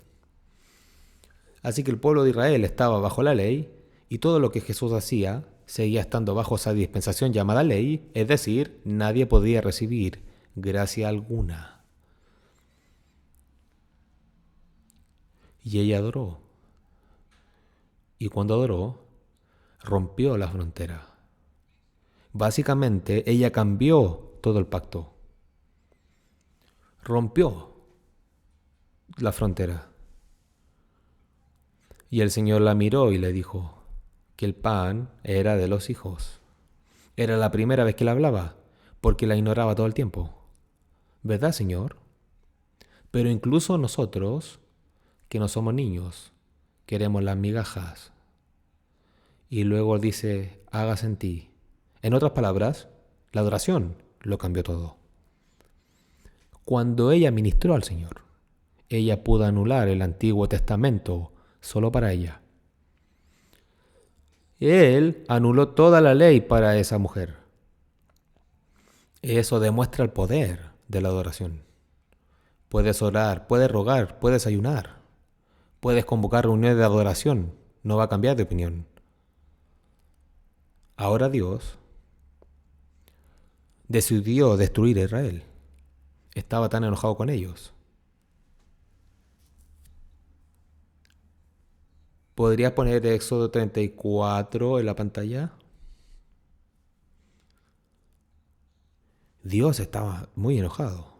Así que el pueblo de Israel estaba bajo la ley y todo lo que Jesús hacía seguía estando bajo esa dispensación llamada ley, es decir, nadie podía recibir gracia alguna. Y ella adoró. Y cuando adoró, rompió la frontera. Básicamente, ella cambió todo el pacto. Rompió la frontera. Y el Señor la miró y le dijo que el pan era de los hijos. Era la primera vez que la hablaba, porque la ignoraba todo el tiempo. ¿Verdad, Señor? Pero incluso nosotros, que no somos niños, queremos las migajas. Y luego dice, hágase en ti. En otras palabras, la adoración lo cambió todo. Cuando ella ministró al Señor, ella pudo anular el Antiguo Testamento solo para ella. Él anuló toda la ley para esa mujer. Eso demuestra el poder de la adoración. Puedes orar, puedes rogar, puedes ayunar, puedes convocar reuniones de adoración. No va a cambiar de opinión. Ahora Dios decidió destruir a Israel. Estaba tan enojado con ellos. ¿Podrías poner Éxodo 34 en la pantalla? Dios estaba muy enojado.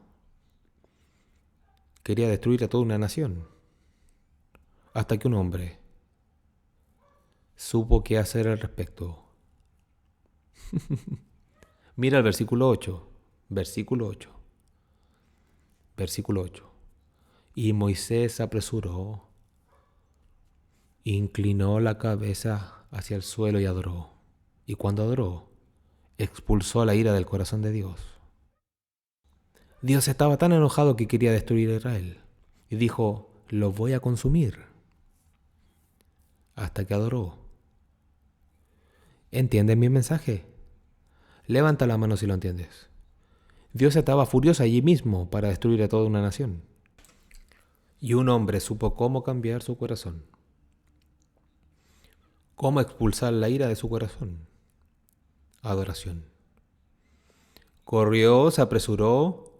Quería destruir a toda una nación. Hasta que un hombre supo qué hacer al respecto. Mira el versículo 8. Versículo 8. Versículo 8. Y Moisés se apresuró, inclinó la cabeza hacia el suelo y adoró. Y cuando adoró, expulsó la ira del corazón de Dios. Dios estaba tan enojado que quería destruir a Israel. Y dijo, los voy a consumir. Hasta que adoró. ¿Entiendes mi mensaje? Levanta la mano si lo entiendes. Dios estaba furioso allí mismo para destruir a toda una nación. Y un hombre supo cómo cambiar su corazón. Cómo expulsar la ira de su corazón. Adoración. Corrió, se apresuró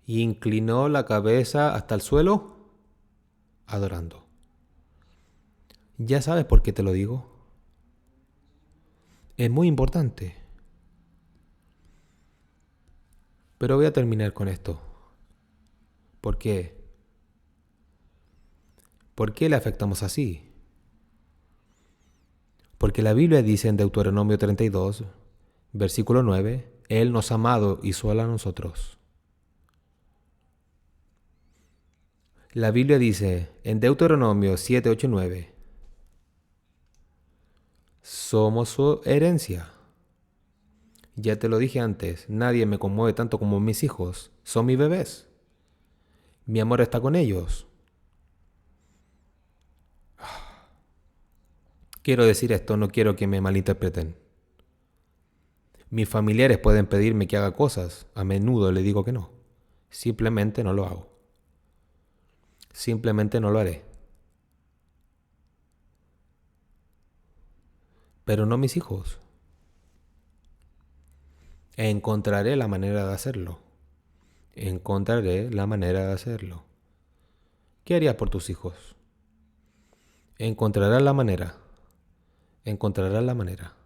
y inclinó la cabeza hasta el suelo, adorando. ¿Ya sabes por qué te lo digo? Es muy importante. Pero voy a terminar con esto. ¿Por qué? ¿Por qué le afectamos así? Porque la Biblia dice en Deuteronomio 32, versículo 9, Él nos ha amado y solo a nosotros. La Biblia dice en Deuteronomio 7, 8 y 9, somos su herencia. Ya te lo dije antes, nadie me conmueve tanto como mis hijos. Son mis bebés. Mi amor está con ellos. Quiero decir esto, no quiero que me malinterpreten. Mis familiares pueden pedirme que haga cosas. A menudo le digo que no. Simplemente no lo hago. Simplemente no lo haré. Pero no mis hijos. Encontraré la manera de hacerlo. Encontraré la manera de hacerlo. ¿Qué harías por tus hijos? Encontrarás la manera. Encontrarás la manera.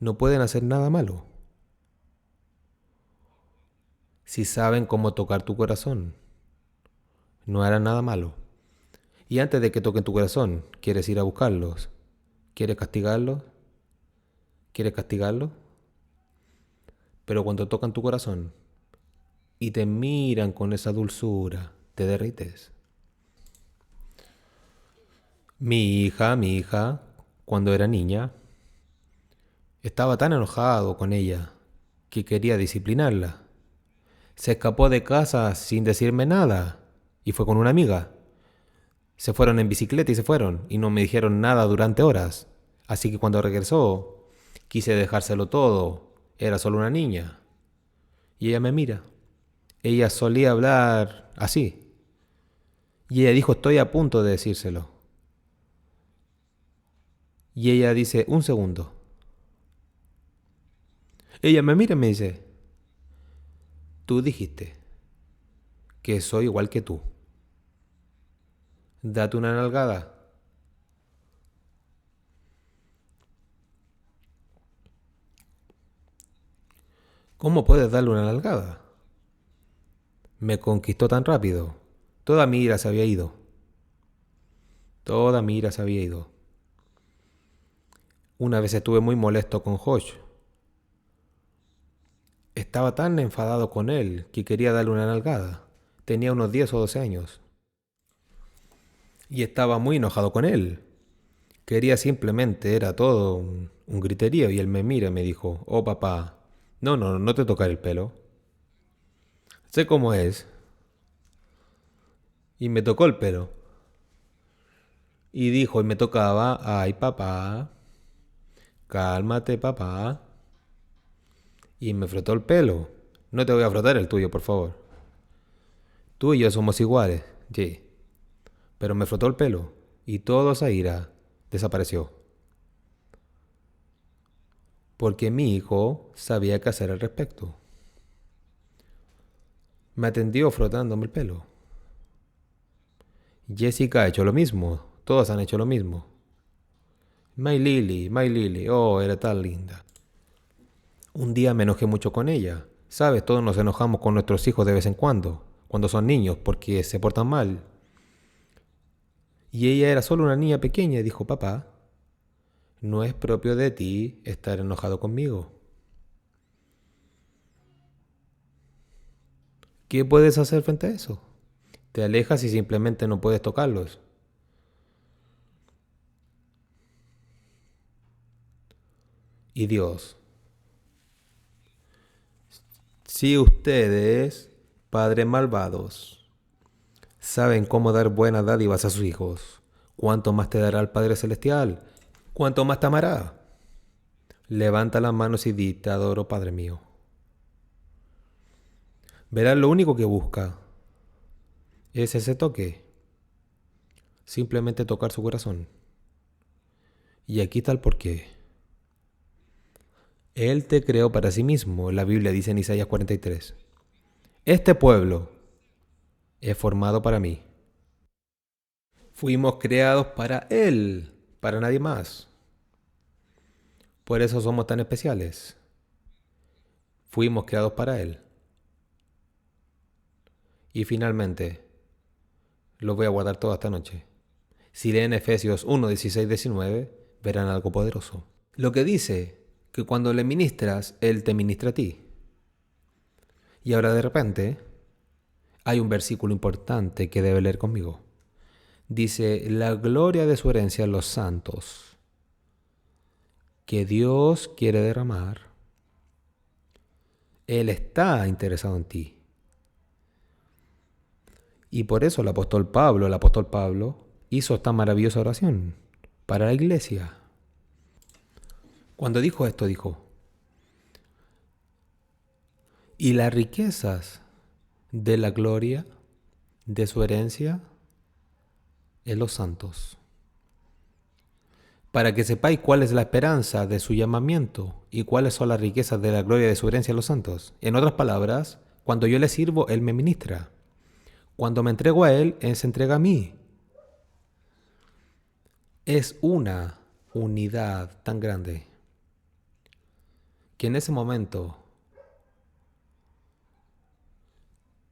No pueden hacer nada malo. Si saben cómo tocar tu corazón, no harán nada malo. Y antes de que toquen tu corazón, ¿quieres ir a buscarlos? ¿Quieres castigarlos? ¿Quieres castigarlos? Pero cuando tocan tu corazón y te miran con esa dulzura, te derrites. Mi hija, cuando era niña, estaba tan enojado con ella que quería disciplinarla. Se escapó de casa sin decirme nada y fue con una amiga. Se fueron en bicicleta y se fueron y no me dijeron nada durante horas. Así que cuando regresó, quise dejárselo todo. Era solo una niña. Y ella me mira. Ella solía hablar así. Y ella dijo, estoy a punto de decírselo. Y ella dice, un segundo. Ella me mira y me dice, tú dijiste que soy igual que tú. Date una nalgada. ¿Cómo puedes darle una nalgada? Me conquistó tan rápido. Toda mi ira se había ido. Toda mi ira se había ido. Una vez estuve muy molesto con Josh. Estaba tan enfadado con él que quería darle una nalgada. Tenía unos 10 o 12 años. Y estaba muy enojado con él. Quería simplemente, era todo un griterío. Y él me mira y me dijo, oh papá, no, no, no te tocaré el pelo. Sé cómo es. Y me tocó el pelo. Y dijo, y me tocaba, ay papá, cálmate papá. Y me frotó el pelo. No te voy a frotar el tuyo, por favor. Tú y yo somos iguales, sí. Pero me frotó el pelo. Y toda esa ira desapareció. Porque mi hijo sabía qué hacer al respecto. Me atendió frotándome el pelo. Jessica ha hecho lo mismo. Todas han hecho lo mismo. My Lily, oh, era tan linda. Un día me enojé mucho con ella. Sabes, todos nos enojamos con nuestros hijos de vez en cuando son niños, porque se portan mal. Y ella era solo una niña pequeña y dijo, papá, no es propio de ti estar enojado conmigo. ¿Qué puedes hacer frente a eso? Te alejas y simplemente no puedes tocarlos. Y Dios, si ustedes, padres malvados, saben cómo dar buenas dádivas a sus hijos, ¿cuánto más te dará el Padre Celestial? ¿Cuánto más te amará? Levanta las manos y di, te adoro, Padre mío. Verás, lo único que busca es ese toque. Simplemente tocar su corazón. Y aquí está el porqué. Él te creó para sí mismo, la Biblia dice en Isaías 43. Este pueblo es formado para mí. Fuimos creados para Él, para nadie más. Por eso somos tan especiales. Fuimos creados para Él. Y finalmente, los voy a guardar toda esta noche. Si leen Efesios 1, 16, 19, verán algo poderoso. Lo que dice que cuando le ministras, Él te ministra a ti. Y ahora de repente, hay un versículo importante que debe leer conmigo. Dice, la gloria de su herencia en los santos, que Dios quiere derramar. Él está interesado en ti. Y por eso el apóstol Pablo, hizo esta maravillosa oración para la iglesia. Cuando dijo esto, dijo, y las riquezas de la gloria de su herencia en los santos, para que sepáis cuál es la esperanza de su llamamiento y cuáles son las riquezas de la gloria de su herencia en los santos. En otras palabras, cuando yo le sirvo, Él me ministra. Cuando me entrego a Él se entrega a mí. Es una unidad tan grande que en ese momento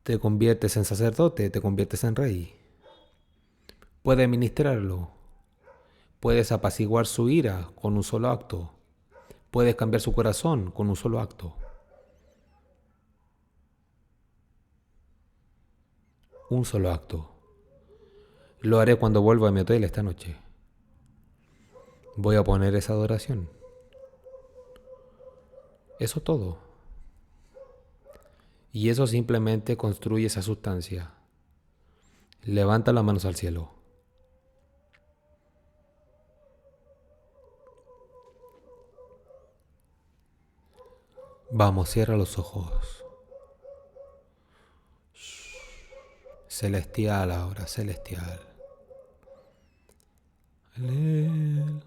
te conviertes en sacerdote, te conviertes en rey. Puedes ministrarlo, puedes apaciguar su ira con un solo acto, puedes cambiar su corazón con un solo acto. Un solo acto. Lo haré cuando vuelva a mi hotel esta noche. Voy a poner esa adoración. Eso todo. Y eso simplemente construye esa sustancia. Levanta las manos al cielo. Vamos, cierra los ojos. Celestial ahora, celestial. Aleluya.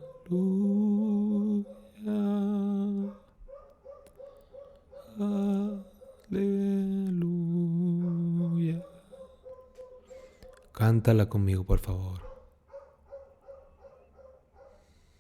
Aleluya. Cántala conmigo, por favor.